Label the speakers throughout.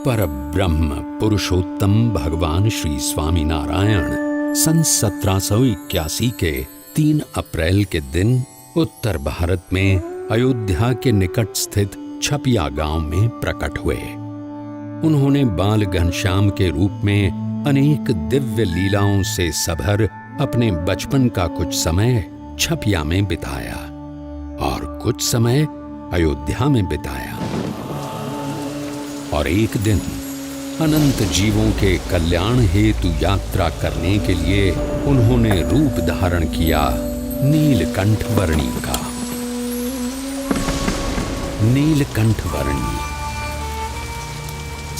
Speaker 1: परब्रह्म पुरुषोत्तम भगवान श्री स्वामी नारायण सन 1781 के 3 अप्रैल के दिन उत्तर भारत में अयोध्या के निकट स्थित छपिया गांव में प्रकट हुए। उन्होंने बाल घनश्याम के रूप में अनेक दिव्य लीलाओं से सभर अपने बचपन का कुछ समय छपिया में बिताया और कुछ समय अयोध्या में बिताया। और एक दिन अनंत जीवों के कल्याण हेतु यात्रा करने के लिए उन्होंने रूप धारण किया नीलकंठ वर्णी का। नीलकंठ वर्णी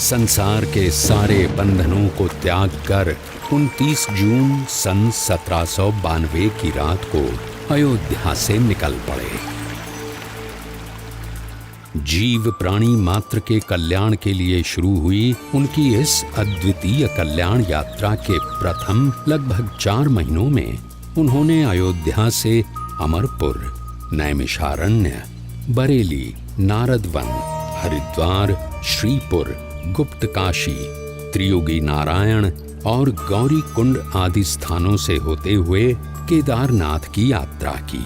Speaker 1: संसार के सारे बंधनों को त्याग कर 29 जून सन 1792 की रात को अयोध्या से निकल पड़े। जीव प्राणी मात्र के कल्याण के लिए शुरू हुई उनकी इस अद्वितीय कल्याण यात्रा के प्रथम लगभग 4 महीनों में उन्होंने अयोध्या से अमरपुर, नैमिषारण्य, बरेली, नारदवन, हरिद्वार, श्रीपुर, गुप्तकाशी, त्रियोगी नारायण और गौरी कुंड आदि स्थानों से होते हुए केदारनाथ की यात्रा की।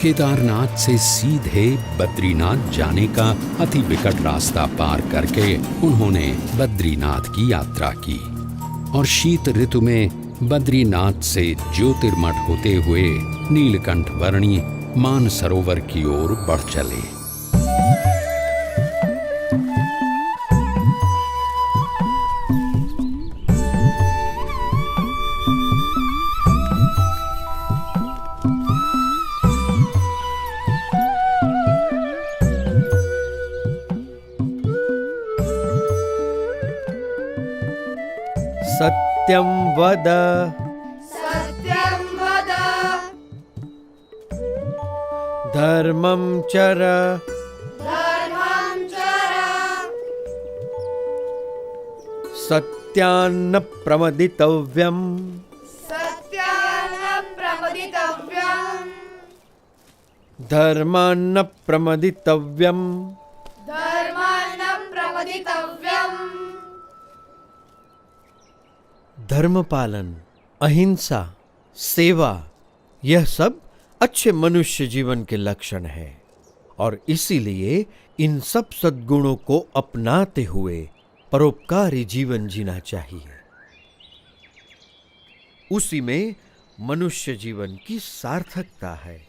Speaker 1: केदारनाथ से सीधे बद्रीनाथ जाने का अति विकट रास्ता पार करके उन्होंने बद्रीनाथ की यात्रा की और शीत ऋतु में बद्रीनाथ से ज्योतिर्मठ होते हुए नीलकंठ वर्णी मानसरोवर की ओर बढ़ चले।
Speaker 2: सत्यं वद धर्मं चर सत्यान्न प्रमदितव्यम् धर्मान्न प्रमदितव्यम् धर्म पालन, अहिंसा, सेवा, यह सब अच्छे मनुष्य जीवन के लक्षण हैं और इसीलिए इन सब सद्गुणों को अपनाते हुए परोपकारी जीवन जीना चाहिए। उसी में मनुष्य जीवन की सार्थकता है।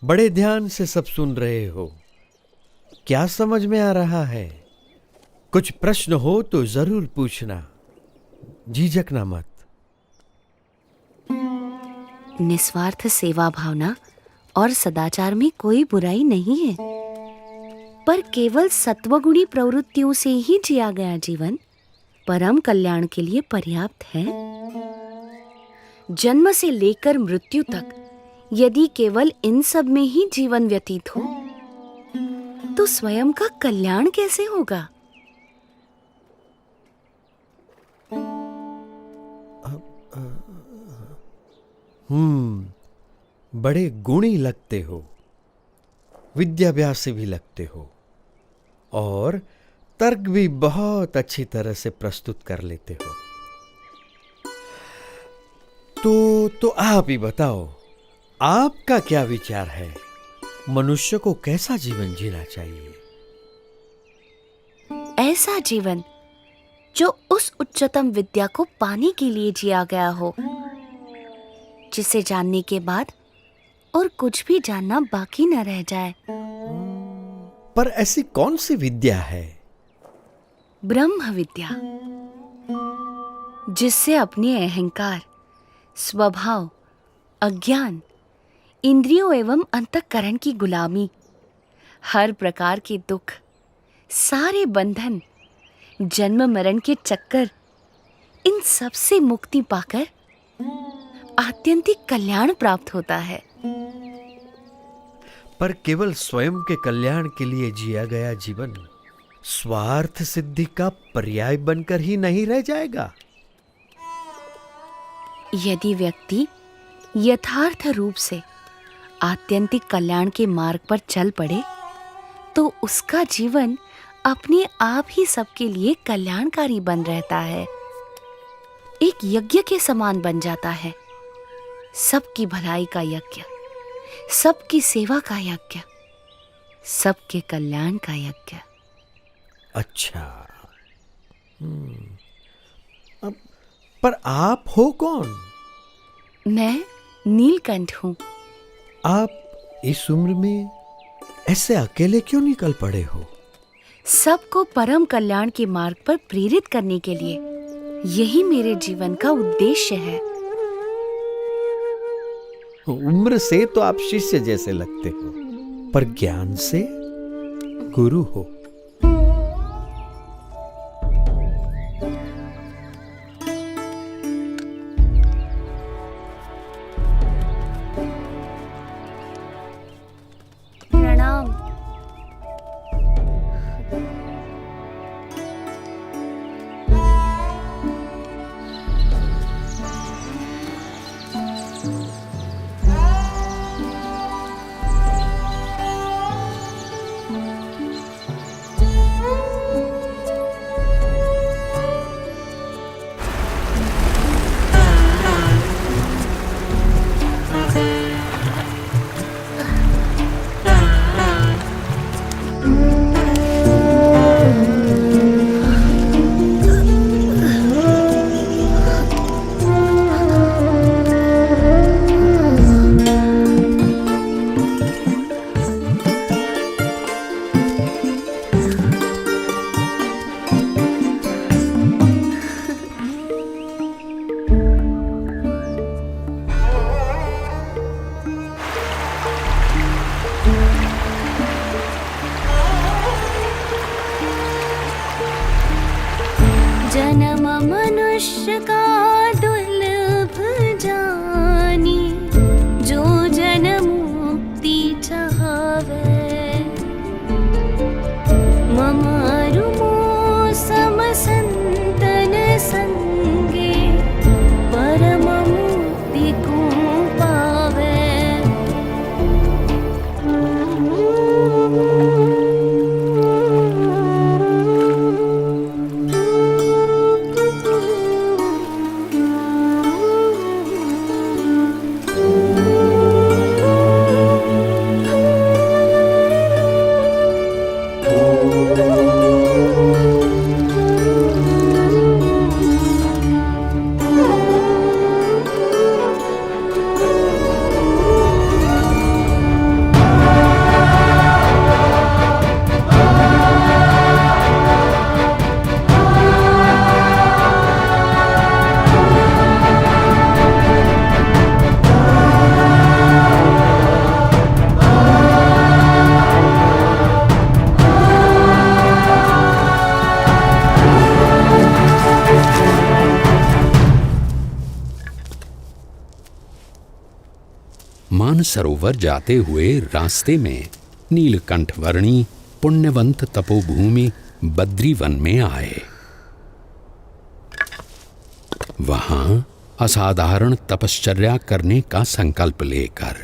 Speaker 2: बड़े ध्यान से सब सुन रहे हो। क्या समझ में आ रहा है? कुछ प्रश्न हो तो जरूर पूछना, झिझकना मत।
Speaker 3: निस्वार्थ सेवा भावना और सदाचार में कोई बुराई नहीं है, पर केवल सत्वगुणी प्रवृत्तियों से ही जिया गया जीवन परम कल्याण के लिए पर्याप्त है। जन्म से लेकर मृत्यु तक यदि केवल इन सब में ही जीवन व्यतीत हो तो स्वयं का कल्याण कैसे होगा?
Speaker 2: बड़े गुणी लगते हो, विद्याभ्यासी भी लगते हो और तर्क भी बहुत अच्छी तरह से प्रस्तुत कर लेते हो। तो आप ही बताओ, आपका क्या विचार है? मनुष्य को कैसा जीवन जीना चाहिए?
Speaker 3: ऐसा जीवन जो उस उच्चतम विद्या को पाने के लिए जिया गया हो, जिसे जानने के बाद और कुछ भी जानना बाकी न रह जाए।
Speaker 2: पर ऐसी कौन सी विद्या है?
Speaker 3: ब्रह्म विद्या, जिससे अपने अहंकार, स्वभाव, अज्ञान, इंद्रियों एवं अंतःकरण की गुलामी, हर प्रकार के दुख, सारे बंधन, जन्म मरण के चक्कर, इन सब से मुक्ति पाकर आत्यंतिक कल्याण प्राप्त होता है।
Speaker 2: पर केवल स्वयं के कल्याण के लिए जिया गया जीवन स्वार्थ सिद्धि का पर्याय बनकर ही नहीं रह जाएगा।
Speaker 3: यदि व्यक्ति यथार्थ रूप से आत्यंतिक कल्याण के मार्ग पर चल पड़े तो उसका जीवन अपने आप ही सबके लिए कल्याणकारी बन रहता है, एक यज्ञ के समान बन जाता है। सबकी भलाई का यज्ञ, सबकी सेवा का यज्ञ, सबके कल्याण का यज्ञ।
Speaker 2: अच्छा। अब पर आप हो कौन?
Speaker 3: मैं नीलकंठ हूँ।
Speaker 2: आप इस उम्र में ऐसे अकेले क्यों निकल पड़े हो?
Speaker 3: सबको परम कल्याण के मार्ग पर प्रेरित करने के लिए यही मेरे जीवन का उद्देश्य है।
Speaker 2: उम्र से तो आप शिष्य जैसे लगते हो, पर ज्ञान से गुरु हो।
Speaker 3: प्रणाम। जन्म मनुष्य का दुर्लभ जानी, जो जन मुक्ति चाहवे। ममारु सम संतन संगे, परम मुक्ति को पावे।
Speaker 1: मानसरोवर जाते हुए रास्ते में नीलकंठ वर्णी पुण्यवंत तपोभूमि बद्रीवन में आए। वहां असाधारण तपश्चर्या करने का संकल्प लेकर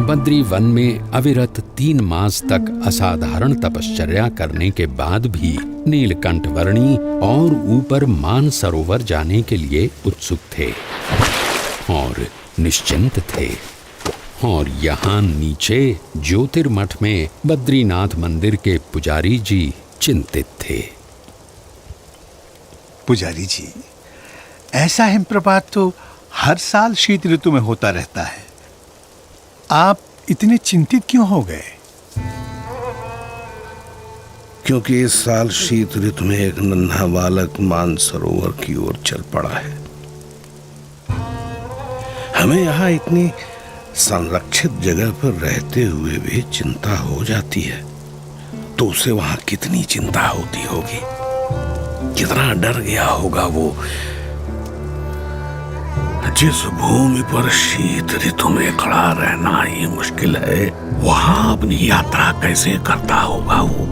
Speaker 1: बद्री वन में अविरत 3 मास तक असाधारण तपश्चर्या करने के बाद भी नीलकंठ वर्णी और ऊपर मानसरोवर जाने के लिए उत्सुक थे और निश्चिंत थे। और यहाँ नीचे ज्योतिर्मठ में बद्रीनाथ मंदिर के पुजारी जी चिंतित थे।
Speaker 4: पुजारी जी, ऐसा हिमप्रपात तो हर साल शीत ऋतु में होता रहता है, आप इतने चिंतित क्यों हो गए?
Speaker 5: क्योंकि इस साल शीत ऋतु में एक नन्हा बालक मानसरोवर की ओर चल पड़ा है। हमें यहाँ इतनी संरक्षित जगह पर रहते हुए भी चिंता हो जाती है, तो उसे वहां कितनी चिंता होती होगी, कितना डर गया होगा वो। जिस भूमि पर शीत ऋतु में खड़ा रहना ही मुश्किल है, वहां अपनी यात्रा कैसे करता होगा वो।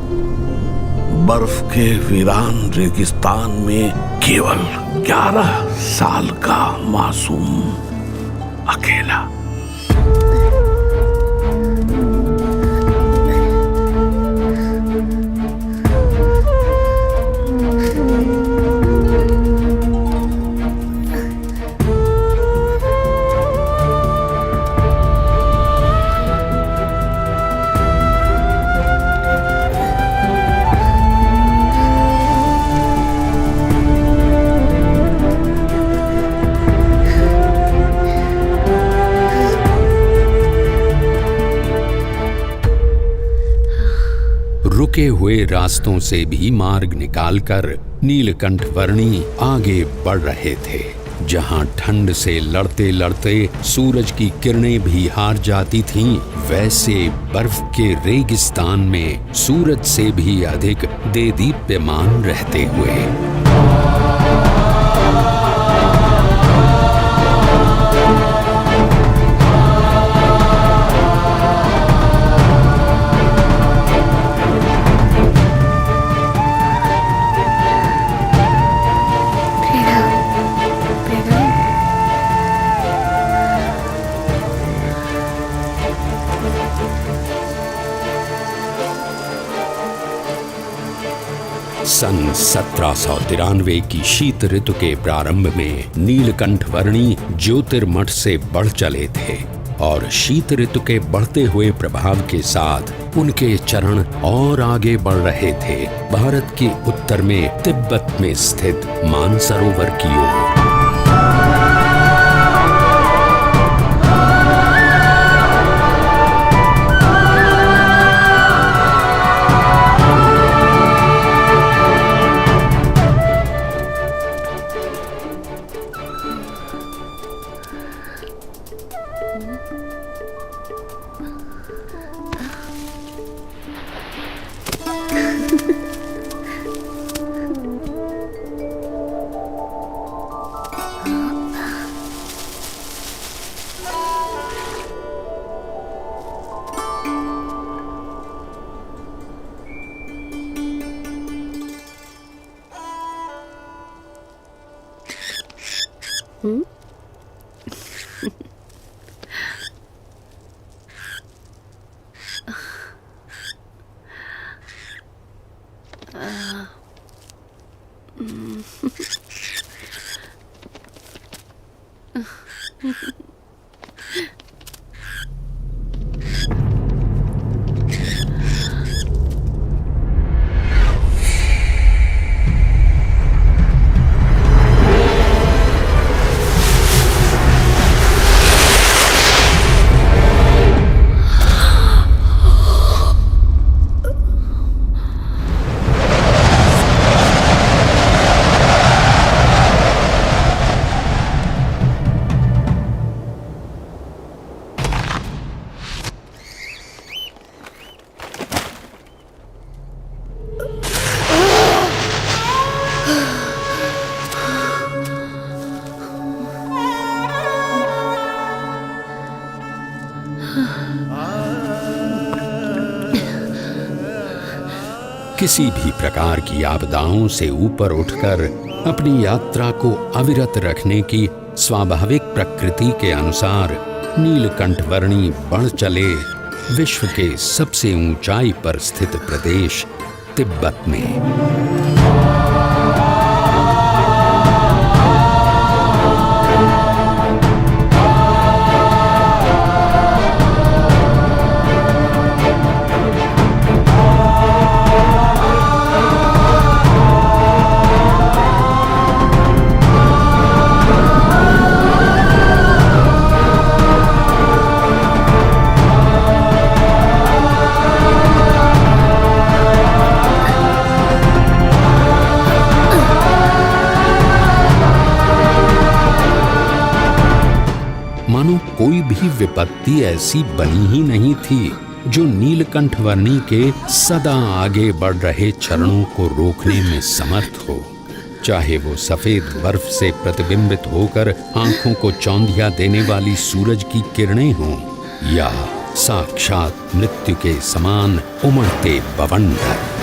Speaker 5: बर्फ के वीरान रेगिस्तान में केवल 11 साल का मासूम अकेला।
Speaker 1: रुके हुए रास्तों से भी मार्ग निकालकर नीलकंठ वर्णी आगे बढ़ रहे थे। जहां ठंड से लड़ते लड़ते सूरज की किरणें भी हार जाती थीं, वैसे बर्फ के रेगिस्तान में सूरज से भी अधिक देदीप्यमान रहते हुए सन 1793 की शीत ऋतु के प्रारंभ में नीलकंठ वर्णी ज्योतिर्मठ से बढ़ चले थे और शीत ऋतु के बढ़ते हुए प्रभाव के साथ उनके चरण और आगे बढ़ रहे थे, भारत के उत्तर में तिब्बत में स्थित मानसरोवर की ओर। किसी भी प्रकार की आपदाओं से ऊपर उठकर अपनी यात्रा को अविरत रखने की स्वाभाविक प्रकृति के अनुसार नीलकंठवर्णी बढ़ चले विश्व के सबसे ऊंचाई पर स्थित प्रदेश तिब्बत में। मानो कोई भी विपत्ति ऐसी बनी ही नहीं थी जो नीलकंठवर्णी के सदा आगे बढ़ रहे चरणों को रोकने में समर्थ हो। चाहे वो सफेद बर्फ से प्रतिबिंबित होकर आंखों को चौंधिया देने वाली सूरज की किरणें हों या साक्षात मृत्यु के समान उमड़ते बवंडर।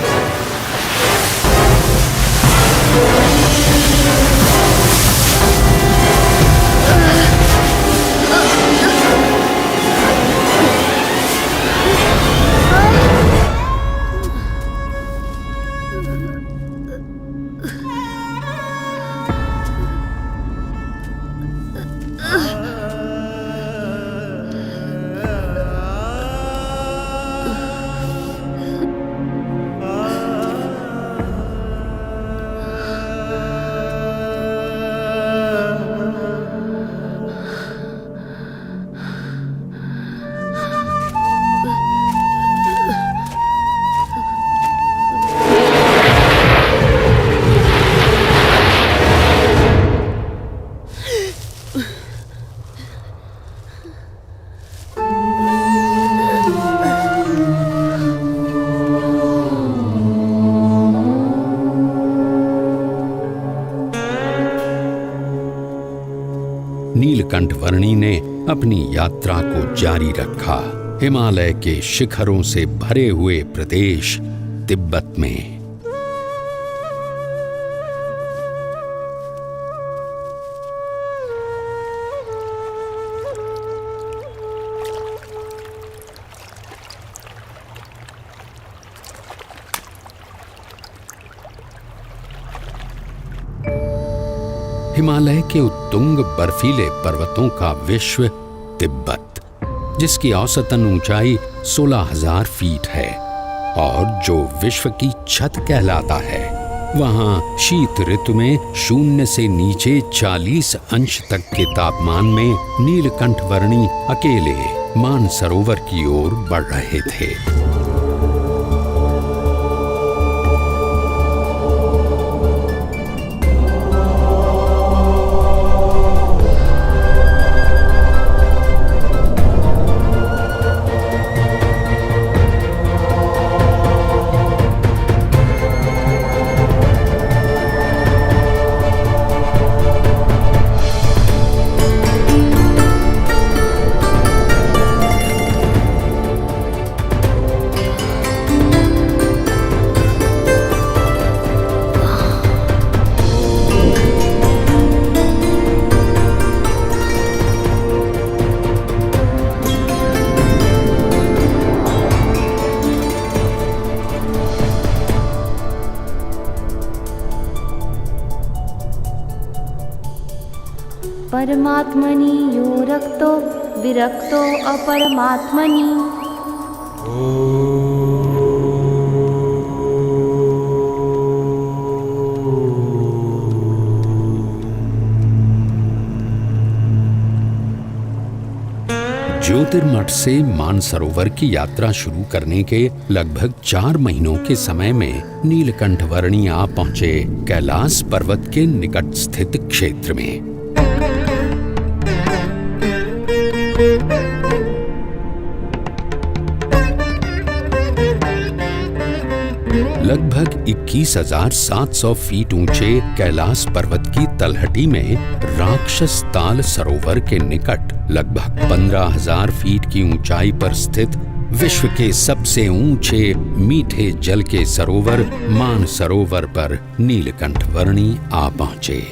Speaker 1: नीलकंठवर्णी ने अपनी यात्रा को जारी रखा हिमालय के शिखरों से भरे हुए प्रदेश तिब्बत में। हिमालय के उत्तुंग बर्फीले पर्वतों का विश्व तिब्बत, जिसकी औसतन ऊंचाई 16,000 फीट है और जो विश्व की छत कहलाता है, वहां शीत ऋतु में 0 से नीचे 40 अंश तक के तापमान में नीलकंठवर्णी अकेले मानसरोवर की ओर बढ़ रहे थे।
Speaker 6: परमात्मनि यो रक्तो विरक्तो अपरमात्मनि।
Speaker 1: ज्योतिर्मठ से मानसरोवर की यात्रा शुरू करने के लगभग 4 महीनों के समय में नीलकंठवर्णी आ पहुंचे कैलाश पर्वत के निकट स्थित क्षेत्र में। लगभग 21,700 फीट ऊंचे कैलाश पर्वत की तलहटी में राक्षस ताल सरोवर के निकट लगभग 15,000 फीट की ऊंचाई पर स्थित विश्व के सबसे ऊंचे मीठे जल के सरोवर मानसरोवर पर नीलकंठवर्णी आ पहुंचे।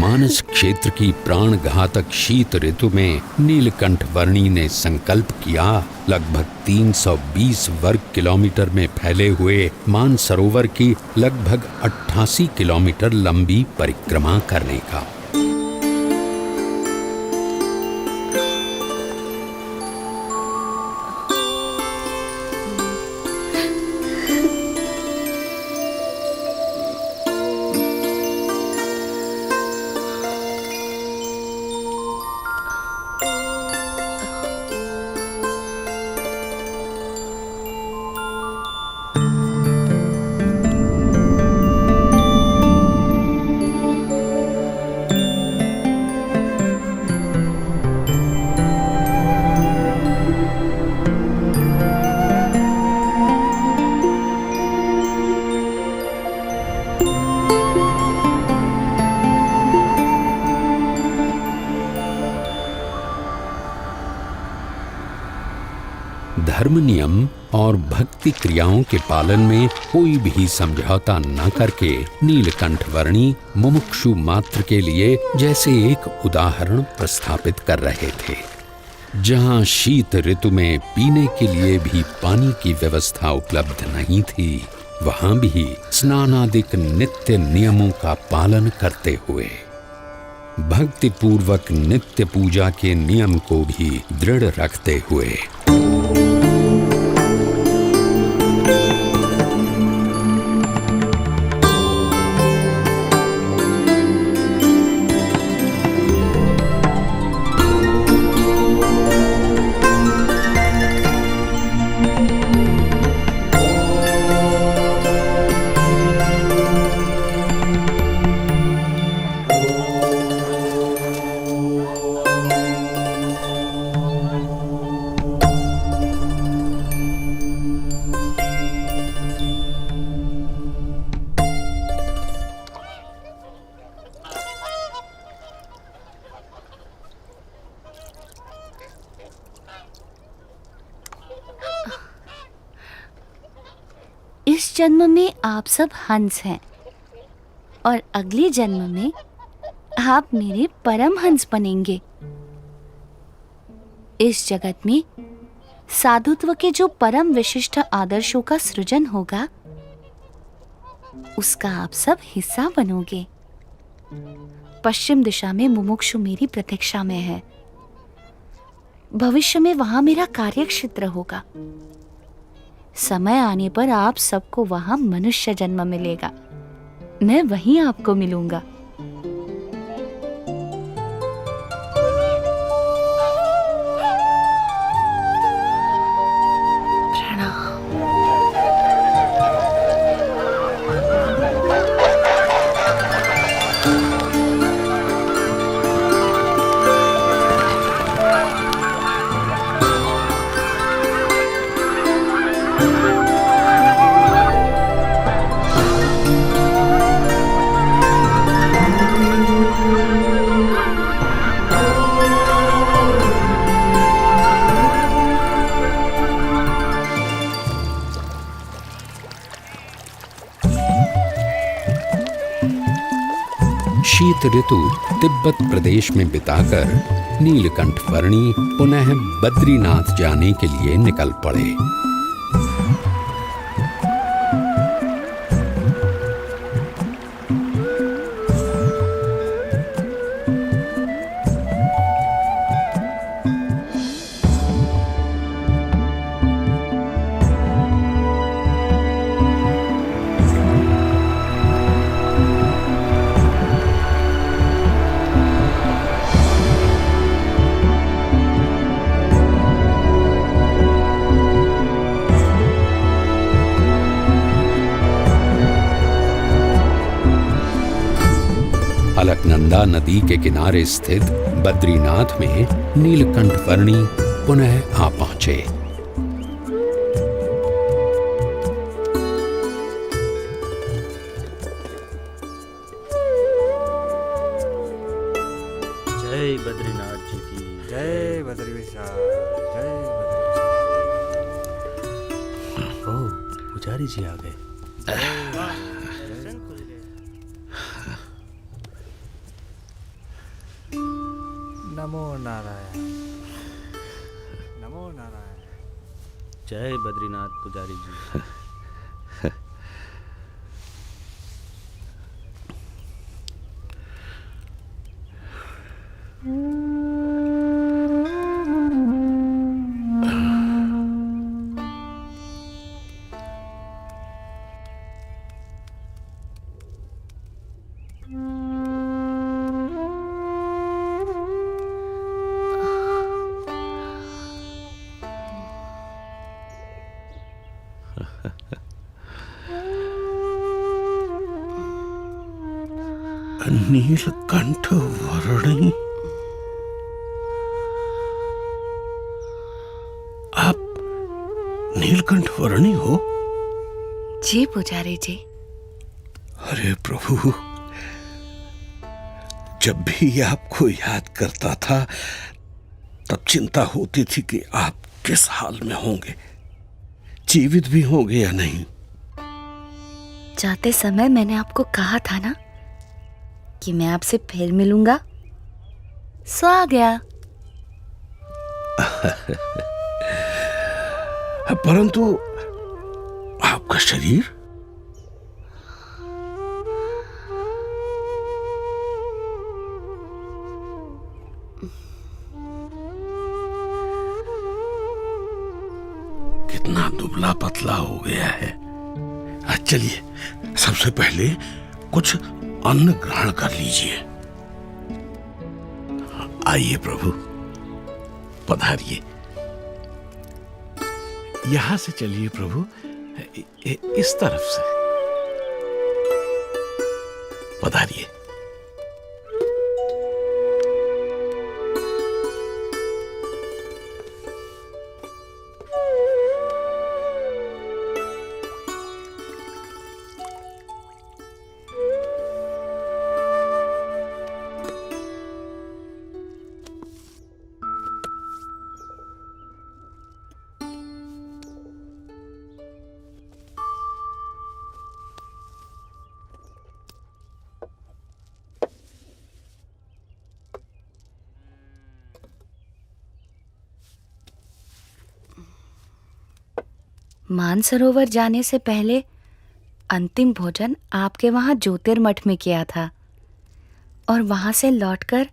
Speaker 1: मानस क्षेत्र की प्राणघातक शीत ऋतु में नीलकंठ वर्णी ने संकल्प किया लगभग 320 वर्ग किलोमीटर में फैले हुए मानसरोवर की लगभग 88 किलोमीटर लंबी परिक्रमा करने का। धर्म नियम और भक्ति क्रियाओं के पालन में कोई भी समझौता न करके नीलकंठ वर्णी मुमुक्षु मात्र के लिए जैसे एक उदाहरण प्रस्थापित कर रहे थे। जहां शीत ऋतु में पीने के लिए भी पानी की व्यवस्था उपलब्ध नहीं थी, वहां भी स्नानादिक नित्य नियमों का पालन करते हुए भक्ति पूर्वक नित्य पूजा के नियम को भी दृढ़ रखते हुए
Speaker 3: इस जन्म में आप सब हंस हैं और अगले जन्म में आप मेरे परम हंस बनेंगे। इस जगत में साधुत्व के जो परम विशिष्ट आदर्शों का सृजन होगा, उसका आप सब हिस्सा बनोगे। पश्चिम दिशा में मुमुक्षु मेरी प्रतीक्षा में है। भविष्य में वहां मेरा कार्यक्षेत्र होगा। समय आने पर आप सबको वहां मनुष्य जन्म मिलेगा। मैं वहीं आपको मिलूंगा। शीत ऋतु तिब्बत प्रदेश में बिताकर नीलकंठ वर्णी पुनः बद्रीनाथ जाने के लिए निकल पड़े। अलकनंदा नदी के किनारे स्थित बद्रीनाथ में नीलकंठ वर्णी पुनः आ पहुंचे।
Speaker 7: जय बद्रीनाथ जी की
Speaker 8: जय बद्री विशाल, जय बद्री।
Speaker 7: ओ पुजारी जी आ गए।
Speaker 8: नमो नारायण।
Speaker 7: जय बद्रीनाथ पुजारी जी।
Speaker 5: नीलकंठ वर्णी, आप नीलकंठ वर्णी हो?
Speaker 3: जी पुजारी जी।
Speaker 5: अरे प्रभु, जब भी आपको याद करता था तब चिंता होती थी कि आप किस हाल में होंगे, जीवित भी होंगे या नहीं।
Speaker 3: जाते समय मैंने आपको कहा था ना कि मैं आपसे फिर मिलूंगा, सो आ गया।
Speaker 5: परंतु आपका शरीर? कितना दुबला पतला हो गया है। चलिए, सबसे पहले कुछ अन्न ग्रहण कर लीजिए। आइए प्रभु, पधारिए। यहां से चलिए प्रभु, इस तरफ से पधारिए।
Speaker 3: मानसरोवर जाने से पहले अंतिम भोजन आपके वहां ज्योतिर्मठ में किया था, और वहां से लौटकर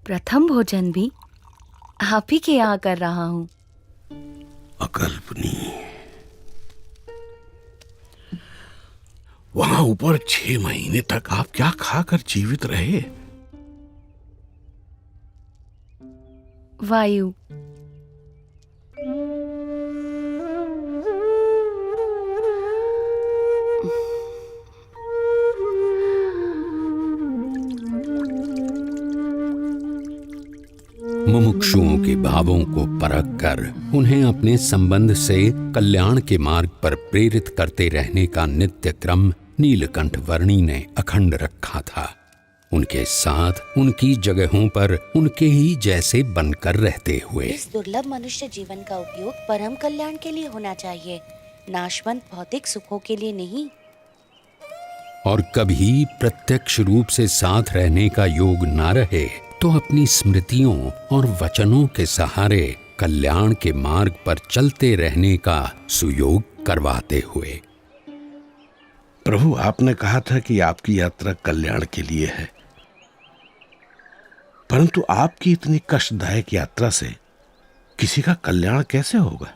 Speaker 3: प्रथम भोजन भी आप ही के यहाँ कर रहा हूं।
Speaker 5: अकल्पनीय। वहां ऊपर 6 महीने तक आप क्या खाकर जीवित रहे?
Speaker 3: वायु।
Speaker 1: मुमुक्षुओं के भावों को परख कर उन्हें अपने संबंध से कल्याण के मार्ग पर प्रेरित करते रहने का नित्य क्रम नीलकंठ वर्णी ने अखंड रखा था। उनके साथ उनकी जगहों पर उनके ही जैसे बनकर रहते हुए
Speaker 3: इस दुर्लभ मनुष्य जीवन का उपयोग परम कल्याण के लिए होना चाहिए, नाशवंत भौतिक सुखों के लिए नहीं।
Speaker 1: और कभी प्रत्यक्ष रूप से साथ रहने का योग ना रहे तो अपनी स्मृतियों और वचनों के सहारे कल्याण के मार्ग पर चलते रहने का सुयोग करवाते हुए।
Speaker 5: प्रभु, आपने कहा था कि आपकी यात्रा कल्याण के लिए है, परंतु आपकी इतनी कष्टदायक यात्रा से किसी का कल्याण कैसे होगा?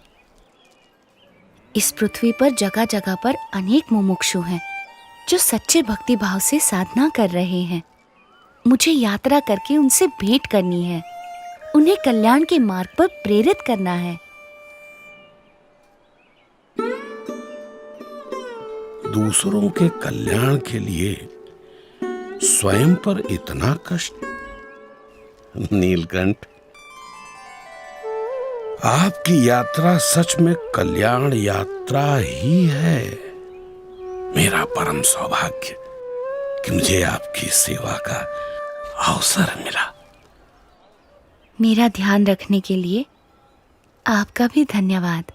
Speaker 3: इस पृथ्वी पर जगह जगह पर अनेक मुमुक्षु हैं जो सच्चे भक्ति भाव से साधना कर रहे हैं। मुझे यात्रा करके उनसे भेंट करनी है, उन्हें कल्याण के मार्ग पर प्रेरित करना है।
Speaker 5: दूसरों के कल्याण के लिए स्वयं पर इतना कष्ट? नीलकंठ, आपकी यात्रा सच में कल्याण यात्रा ही है। मेरा परम सौभाग्य कि मुझे आपकी सेवा का अवसर मिला।
Speaker 3: मेरा ध्यान रखने के लिए आपका भी धन्यवाद।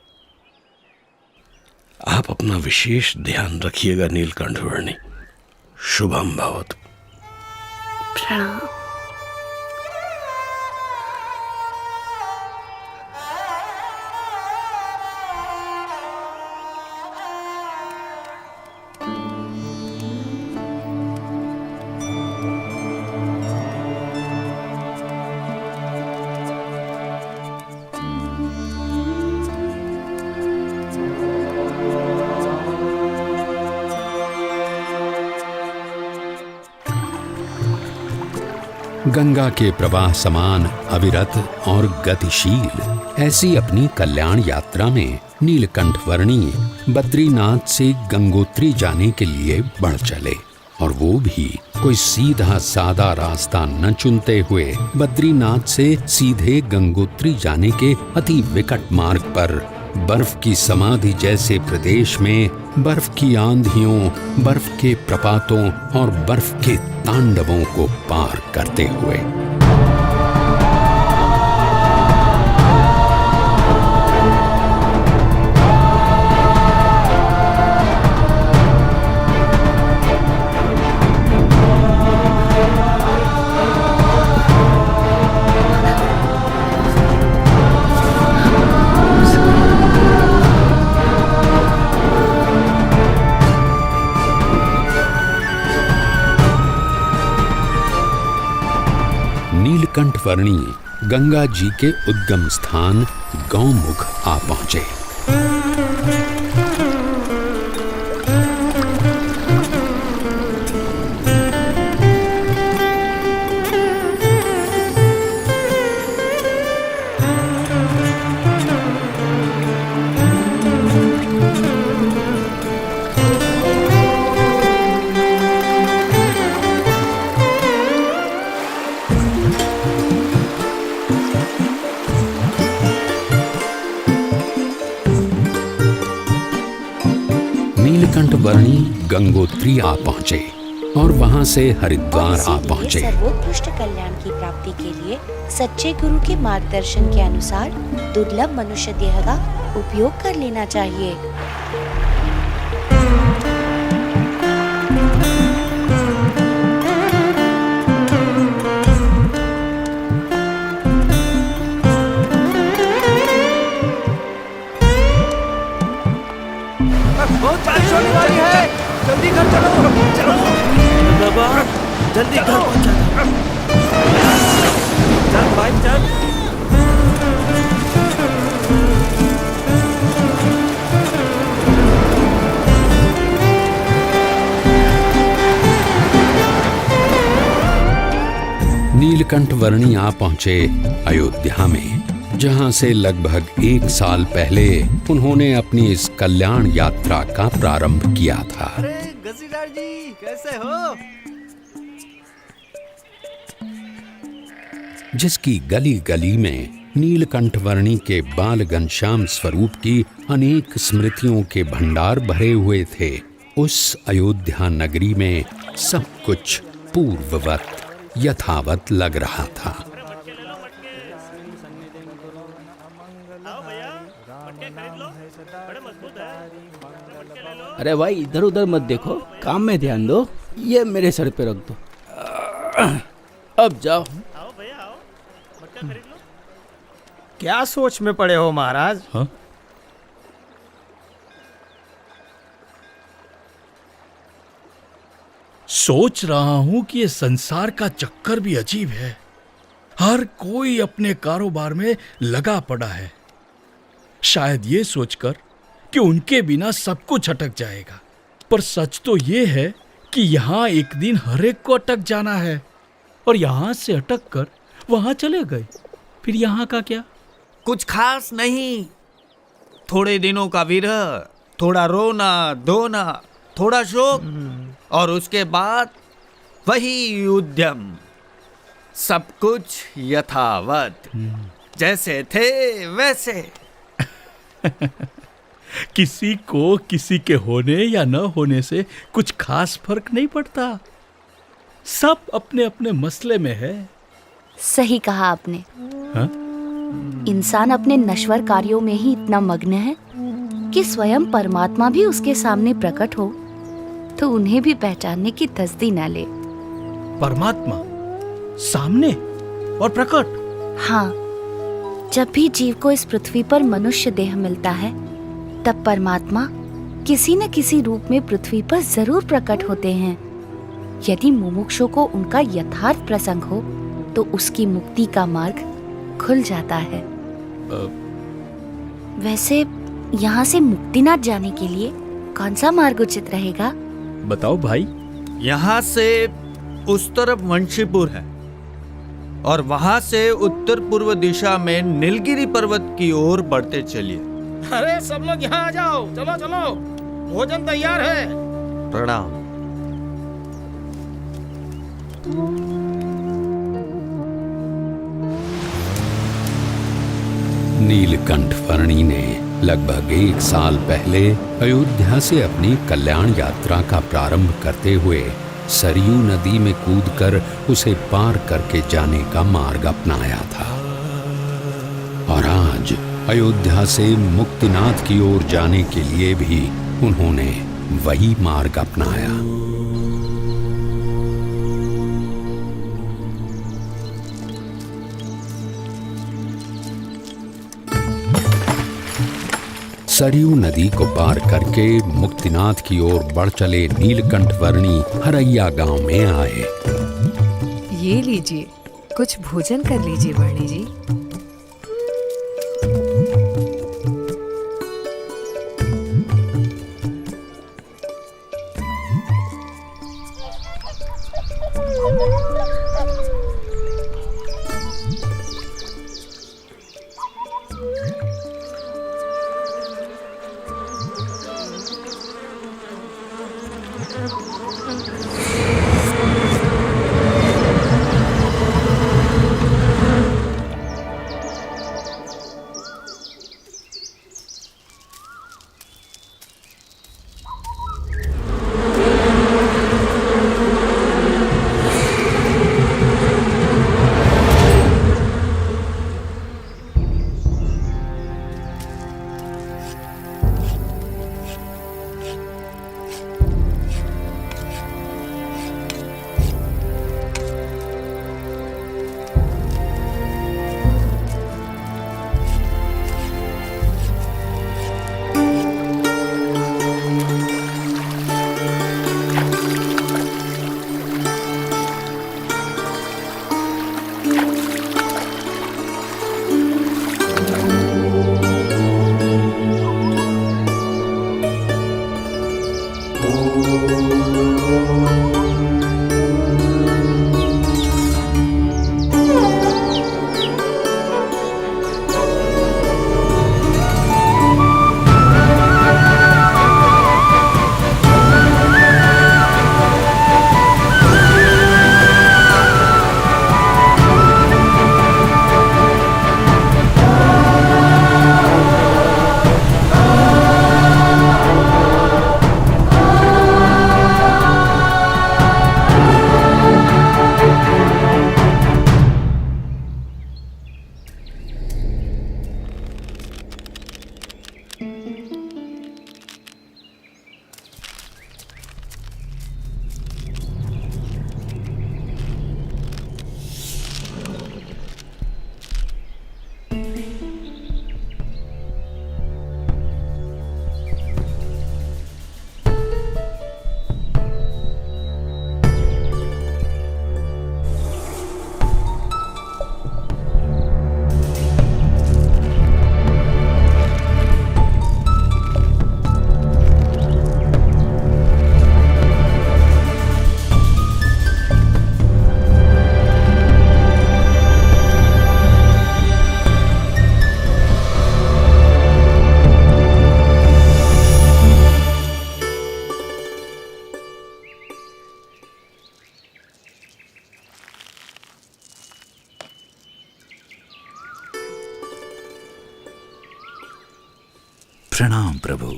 Speaker 5: आप अपना विशेष ध्यान रखिएगा नीलकंठ वर्णी। शुभम भवतु।
Speaker 3: प्रणाम।
Speaker 1: गंगा के प्रवाह समान अविरत और गतिशील ऐसी अपनी कल्याण यात्रा में नीलकंठ वर्णी बद्रीनाथ से गंगोत्री जाने के लिए बढ़ चले, और वो भी कोई सीधा सादा रास्ता न चुनते हुए बद्रीनाथ से सीधे गंगोत्री जाने के अति विकट मार्ग पर बर्फ की समाधि जैसे प्रदेश में बर्फ की आंधियों, बर्फ के प्रपातों और बर्फ के तांडवों को पार करते हुए। नीलकंठ वर्णी गंगा जी के उद्गम स्थान गौमुख आ पहुंचे। नीलकंठ वर्णी गंगोत्री आ पहुंचे और वहां से हरिद्वार आ पहुंचे।
Speaker 3: सर्वोत्कृष्ट कल्याण की प्राप्ति के लिए सच्चे गुरु के मार्गदर्शन के अनुसार दुर्लभ मनुष्य देह का उपयोग कर लेना चाहिए।
Speaker 8: बहुत बारिश होने वाली है, जल्दी घर चलो चलो बाबा, जल्दी घर पहुंचा। चल भाई चल।
Speaker 1: नीलकंठ वर्णी आ पहुंचे अयोध्या में, जहां से लगभग 1 साल पहले उन्होंने अपनी इस कल्याण यात्रा का प्रारंभ किया था।
Speaker 8: अरे गसीदार जी कैसे हो?
Speaker 1: जिसकी गली गली में नीलकंठ वर्णी के बाल घनश्याम स्वरूप की अनेक स्मृतियों के भंडार भरे हुए थे, उस अयोध्या नगरी में सब कुछ पूर्ववत यथावत लग रहा था।
Speaker 7: अरे भाई इधर उधर मत देखो, काम में ध्यान दो। ये मेरे सर पे रख दो। अब जाओ।
Speaker 8: क्या सोच में पड़े हो महाराज?
Speaker 7: हाँ?
Speaker 5: सोच रहा हूं कि ये संसार का चक्कर भी अजीब है। हर कोई अपने कारोबार में लगा पड़ा है, शायद ये सोचकर कि उनके बिना सब कुछ अटक जाएगा। पर सच तो ये है कि यहाँ एक दिन हर एक को अटक जाना है, और यहाँ से अटक कर वहाँ चले गए। फिर यहाँ का क्या?
Speaker 8: कुछ खास नहीं, थोड़े दिनों का विरह, थोड़ा रोना धोना, थोड़ा शोक, और उसके बाद वही उद्यम। सब कुछ यथावत, जैसे थे वैसे।
Speaker 5: किसी को किसी के होने या न होने से कुछ खास फर्क नहीं पड़ता। सब अपने अपने मसले में है।
Speaker 3: सही कहा आपने।
Speaker 5: हा?
Speaker 3: इंसान अपने नश्वर कार्यों में ही इतना मग्न है कि स्वयं परमात्मा भी उसके सामने प्रकट हो तो उन्हें भी पहचानने की तसदी न ले।
Speaker 5: परमात्मा सामने और प्रकट?
Speaker 3: हाँ, जब भी जीव को इस पृथ्वी पर मनुष्य देह मिलता है, तब परमात्मा किसी न किसी रूप में पृथ्वी पर जरूर प्रकट होते हैं। यदि मुमुक्षु को उनका यथार्थ प्रसंग हो तो उसकी मुक्ति का मार्ग खुल जाता है। वैसे यहाँ से मुक्तिनाथ जाने के लिए कौन सा मार्ग उचित रहेगा?
Speaker 5: बताओ भाई।
Speaker 8: यहाँ से उस तरफ वंशीपुर है,
Speaker 2: और वहां से उत्तर पूर्व दिशा में नीलगिरी पर्वत की ओर बढ़ते चलिए।
Speaker 8: अरे सब लोग यहाँ आ जाओ, चलो चलो, भोजन तैयार है।
Speaker 2: प्रणाम।
Speaker 1: नीलकंठ वर्णी ने लगभग 1 साल पहले अयोध्या से अपनी कल्याण यात्रा का प्रारंभ करते हुए सरयू नदी में कूदकर उसे पार करके जाने का मार्ग अपनाया था, और आज अयोध्या से मुक्तिनाथ की ओर जाने के लिए भी उन्होंने वही मार्ग अपनाया। सरयू नदी को पार करके मुक्तिनाथ की ओर बढ़ चले नीलकंठ वर्णी हरैया गांव में आए।
Speaker 9: ये लीजिए, कुछ भोजन कर लीजिए वर्णी जी।
Speaker 10: प्रणाम प्रभु।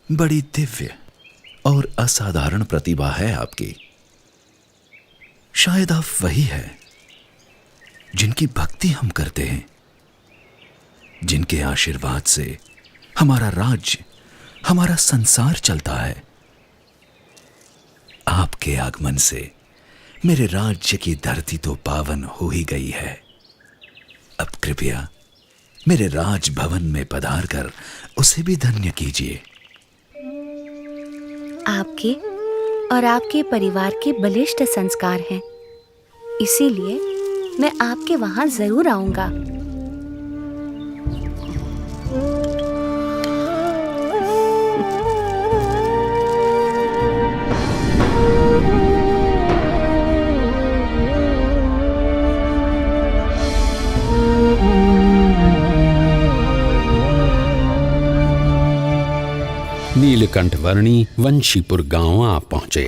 Speaker 10: बड़ी दिव्य और असाधारण प्रतिभा है आपकी। शायद आप वही है जिनकी भक्ति हम करते हैं, जिनके आशीर्वाद से हमारा राज्य, हमारा संसार चलता है। आपके आगमन से मेरे राज्य की धरती तो पावन हो ही गई है। अब कृपया मेरे राजभवन में पधार कर उसे भी धन्य कीजिए।
Speaker 3: आपके और आपके परिवार के बलिष्ठ संस्कार हैं, इसीलिए मैं आपके वहां जरूर आऊंगा।
Speaker 1: नीलकंठवर्णी वंशीपुर गांव आ पहुंचे।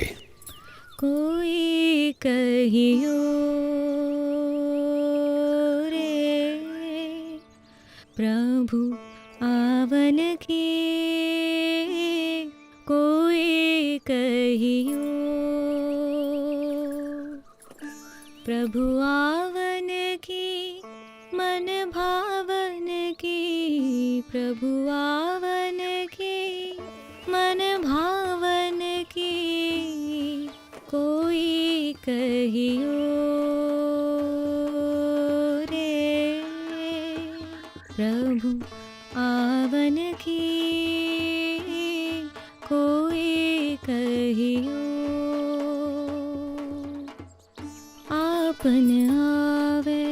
Speaker 6: कोई कहियो रे प्रभु आवन की, कोई कहियो प्रभु आवन की, मन भावन की, प्रभु आवन की, मन भावन की, कोई कहियो रे प्रभु आवन की, कोई कहियो आपन आवे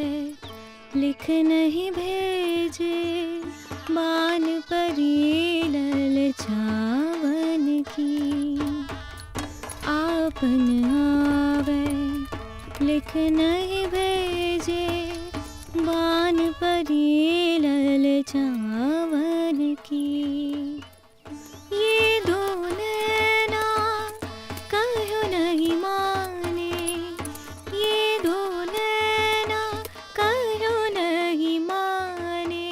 Speaker 6: लिख नहीं भेजे, बान परी ललचावन की, आपन आवे लिख नहीं भेजे, बान परी ललचावन की, ये दो नैना कहो नहीं माने, ये दो नैना कहो नहीं माने,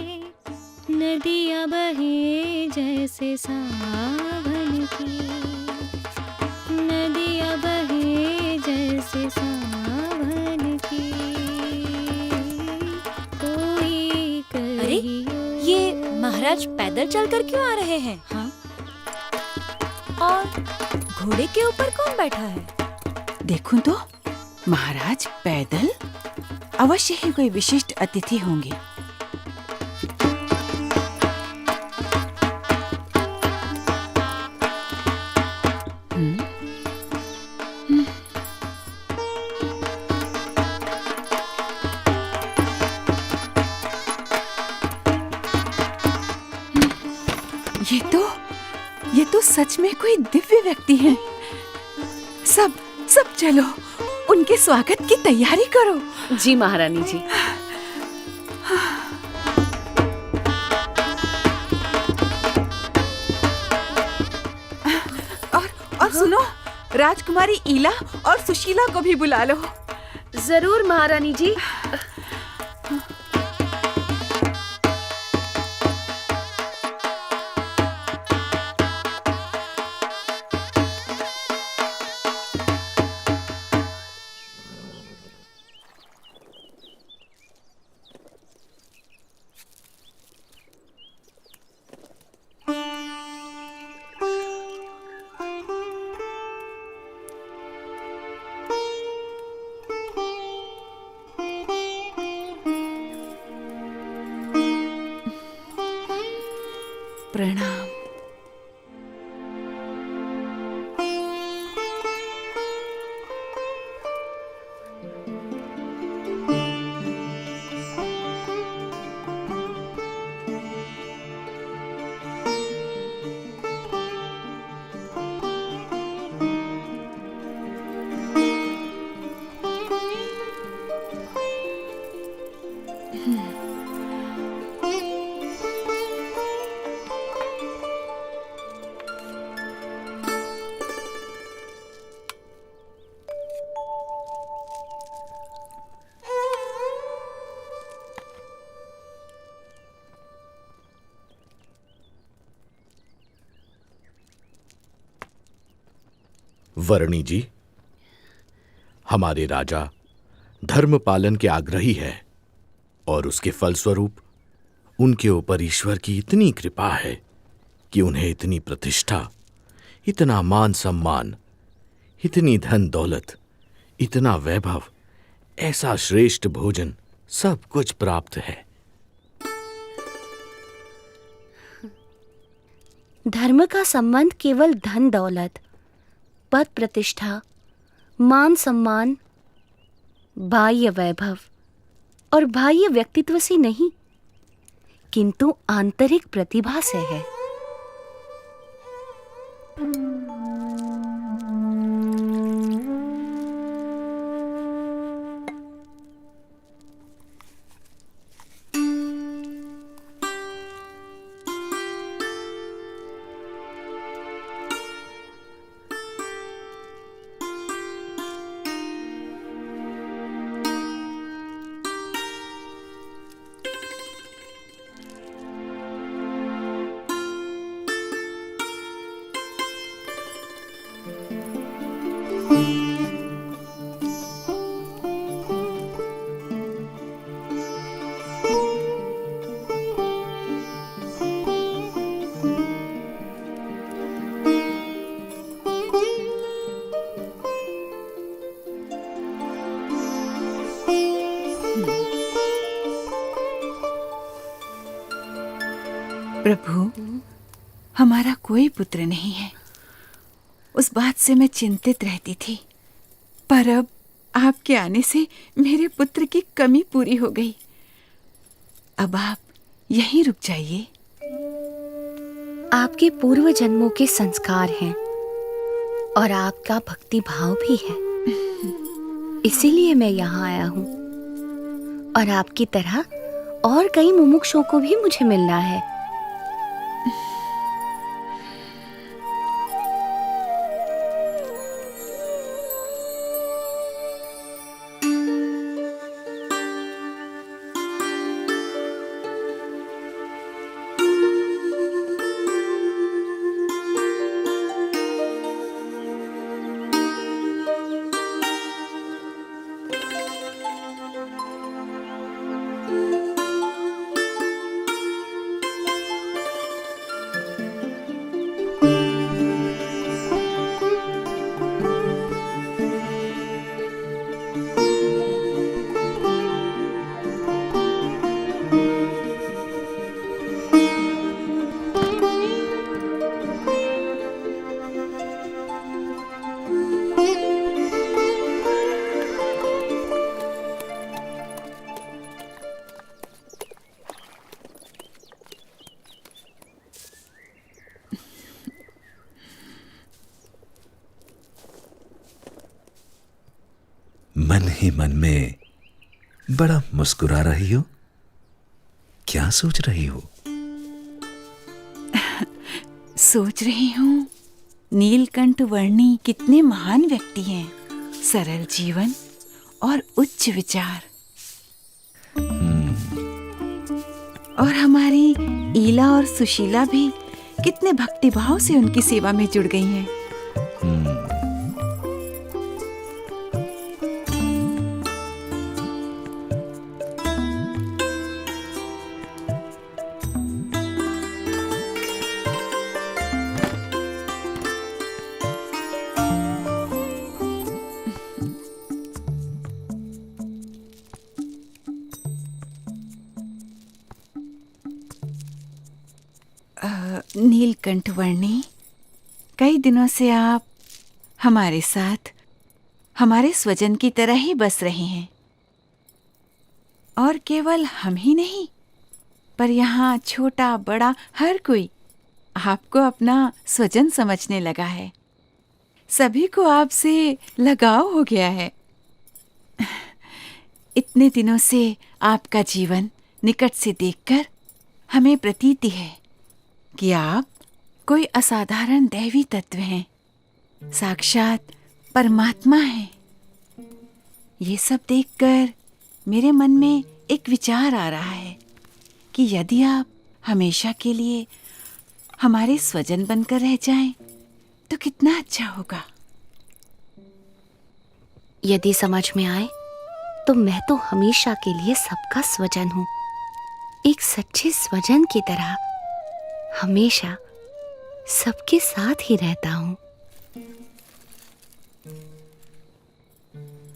Speaker 6: नदियाँ बहे जैसे सावन की, नदियाँ बहे जैसे सावन की, कोई कहियो।
Speaker 11: ये महाराज पैदल चलकर क्यों आ रहे हैं? हाँ? और घोड़े के ऊपर कौन बैठा है?
Speaker 12: देखूं तो महाराज पैदल, अवश्य ही कोई विशिष्ट अतिथि होंगे। ये तो सच में कोई दिव्य व्यक्ति हैं। सब चलो, उनके स्वागत की तैयारी करो।
Speaker 3: जी महारानी जी।
Speaker 12: और सुनो, राजकुमारी ईला और सुशीला को भी बुला लो।
Speaker 3: जरूर महारानी जी।
Speaker 12: प्रणाम।
Speaker 5: वर्णी जी, हमारे राजा धर्म पालन के आग्रही है और उसके फलस्वरूप उनके ऊपर ईश्वर की इतनी कृपा है कि उन्हें इतनी प्रतिष्ठा, इतना मान सम्मान, इतनी धन दौलत, इतना वैभव, ऐसा श्रेष्ठ भोजन, सब कुछ प्राप्त है।
Speaker 3: धर्म का संबंध केवल धन दौलत, पद प्रतिष्ठा, मान सम्मान, बाह्य वैभव और बाह्य व्यक्तित्व से नहीं, किंतु आंतरिक प्रतिभा से है।
Speaker 12: प्रभु, हमारा कोई पुत्र नहीं है। उस बात से मैं चिंतित रहती थी, पर अब आपके आने से मेरे पुत्र की कमी पूरी हो गई। अब आप यहीं रुक जाइए।
Speaker 3: आपके पूर्व जन्मों के संस्कार हैं और आपका भक्ति भाव भी है, इसीलिए मैं यहाँ आया हूँ। और आपकी तरह और कई मुमुक्षुओं को भी मुझे मिलना है।
Speaker 10: मन ही मन में बड़ा मुस्कुरा रही हो, क्या सोच रही हो?
Speaker 12: सोच रही हूँ, नीलकंठ वर्णी कितने महान व्यक्ति हैं। सरल जीवन और उच्च विचार। और हमारी ईला और सुशीला भी कितने भक्तिभाव से उनकी सेवा में जुड़ गई हैं। नीलकंठ वर्णी, कई दिनों से आप हमारे साथ हमारे स्वजन की तरह ही बस रहे हैं। और केवल हम ही नहीं, पर यहाँ छोटा बड़ा हर कोई आपको अपना स्वजन समझने लगा है। सभी को आपसे लगाव हो गया है। इतने दिनों से आपका जीवन निकट से देखकर हमें प्रतीति है कि आप कोई असाधारण दैवी तत्व हैं, साक्षात परमात्मा हैं। ये सब देखकर मेरे मन में एक विचार आ रहा है कि यदि आप हमेशा के लिए हमारे स्वजन बनकर रह जाएं, तो कितना अच्छा होगा।
Speaker 3: यदि समझ में आए तो मैं तो हमेशा के लिए सबका स्वजन हूँ, एक सच्चे स्वजन की तरह हमेशा सबके साथ ही रहता हूँ।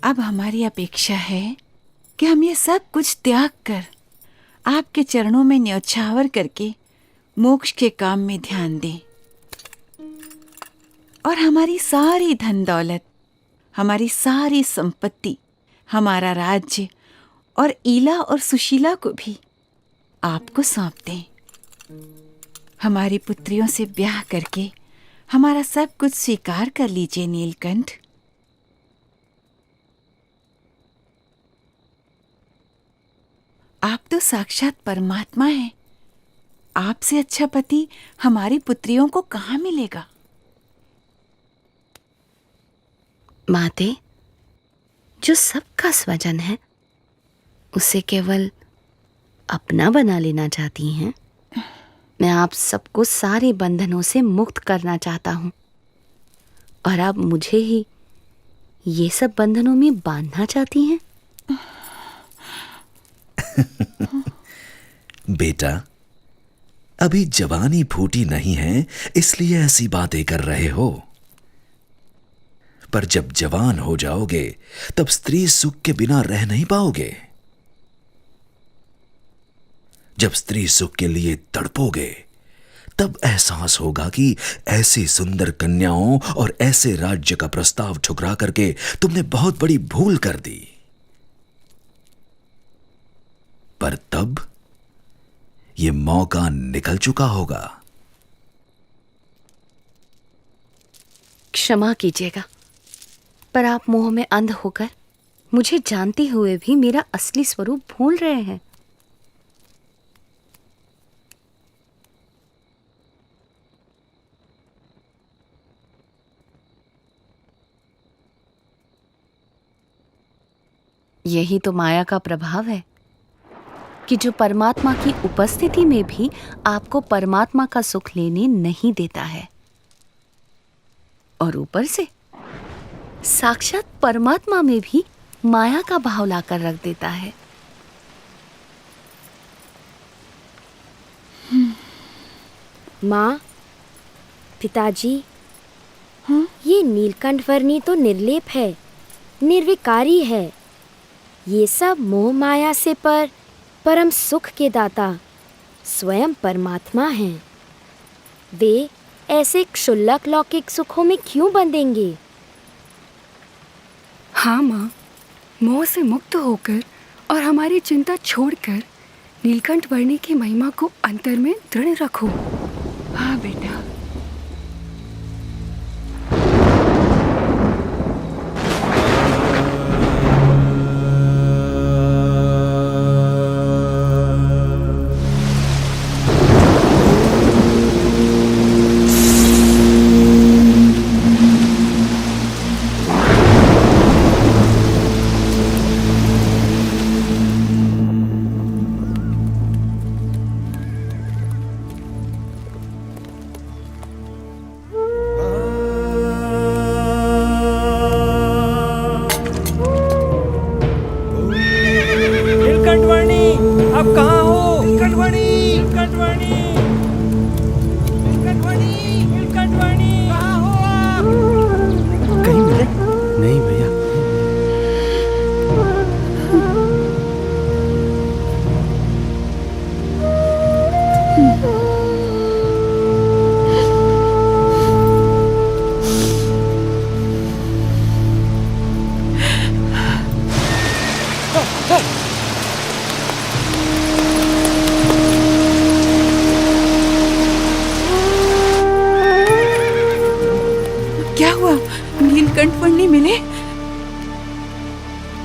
Speaker 12: अब हमारी अपेक्षा है कि हम ये सब कुछ त्याग कर आपके चरणों में न्योछावर करके मोक्ष के काम में ध्यान दें। और हमारी सारी धन दौलत, हमारी सारी संपत्ति, हमारा राज्य और ईला और सुशीला को भी आपको सौंप दें। हमारी पुत्रियों से ब्याह करके हमारा सब कुछ स्वीकार कर लीजिए नीलकंठ। आप तो साक्षात परमात्मा हैं। आपसे अच्छा पति हमारी पुत्रियों को कहाँ मिलेगा?
Speaker 3: माते, जो सबका स्वजन है उसे केवल अपना बना लेना चाहती हैं। मैं आप सबको सारे बंधनों से मुक्त करना चाहता हूँ और आप मुझे ही ये सब बंधनों में बांधना चाहती हैं।
Speaker 10: बेटा, अभी जवानी फूटी नहीं है, इसलिए ऐसी बातें कर रहे हो। पर जब जवान हो जाओगे तब स्त्री सुख के बिना रह नहीं पाओगे। जब स्त्री सुख के लिए तड़पोगे तब एहसास होगा कि ऐसी सुंदर कन्याओं और ऐसे राज्य का प्रस्ताव ठुकरा करके तुमने बहुत बड़ी भूल कर दी। पर तब यह मौका निकल चुका होगा।
Speaker 3: क्षमा कीजिएगा, पर आप मोह में अंध होकर मुझे जानते हुए भी मेरा असली स्वरूप भूल रहे हैं। यही तो माया का प्रभाव है कि जो परमात्मा की उपस्थिति में भी आपको परमात्मा का सुख लेने नहीं देता है, और ऊपर से साक्षात परमात्मा में भी माया का भाव लाकर रख देता है।
Speaker 13: माँ, पिताजी, ये नीलकंठ वर्णी तो निर्लेप है, निर्विकारी है। ये सब मोह माया से परम सुख के दाता स्वयं परमात्मा हैं। वे ऐसे क्षुल्लक लौकिक सुखों में क्यों बंधेंगे?
Speaker 14: हाँ माँ, मोह से मुक्त होकर और हमारी चिंता छोड़कर नीलकंठ वर्णी की महिमा को अंतर में दृढ़ रखो।
Speaker 12: हाँ बेटा।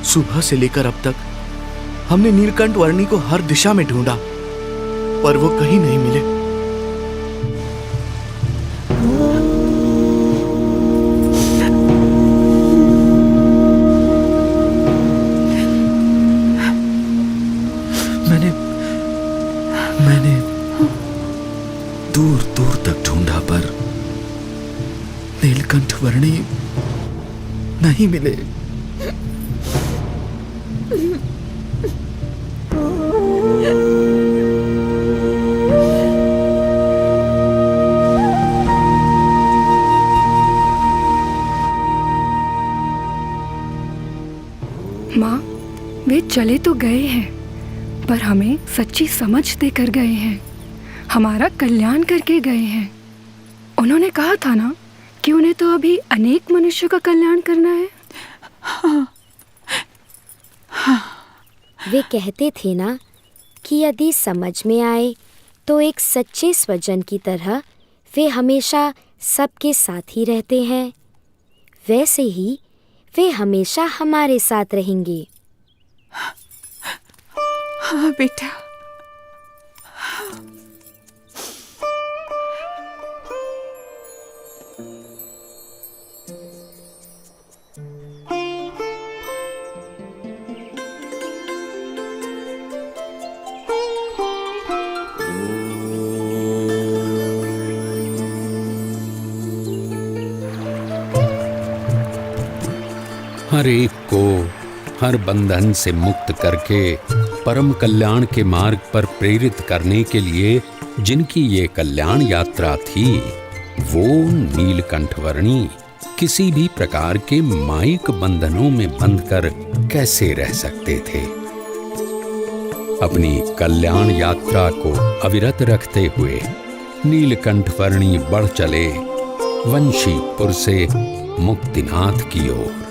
Speaker 8: सुबह से लेकर अब तक हमने नीलकंठ वर्णी को हर दिशा में ढूंढा, पर वो कहीं नहीं मिले।
Speaker 10: मैंने दूर दूर तक ढूंढा, पर नीलकंठ वर्णी नहीं मिले।
Speaker 14: माँ, वे चले तो गए हैं, पर हमें सच्ची समझ देकर गए हैं, हमारा कल्याण करके गए हैं। उन्होंने कहा था ना कि उन्हें तो अभी अनेक मनुष्यों का कल्याण करना है।
Speaker 13: हाँ। हाँ। वे कहते थे ना कि यदि समझ में आए तो एक सच्चे स्वजन की तरह वे हमेशा सबके साथ ही रहते हैं, वैसे ही वे हमेशा हमारे साथ रहेंगे।
Speaker 12: हाँ बेटा।
Speaker 1: हर एक को हर बंधन से मुक्त करके परम कल्याण के मार्ग पर प्रेरित करने के लिए जिनकी ये कल्याण यात्रा थी, वो नीलकंठवर्णी किसी भी प्रकार के मायिक बंधनों में बंधकर कैसे रह सकते थे। अपनी कल्याण यात्रा को अविरत रखते हुए नीलकंठ वर्णी बढ़ चले वंशीपुर से मुक्तिनाथ की ओर।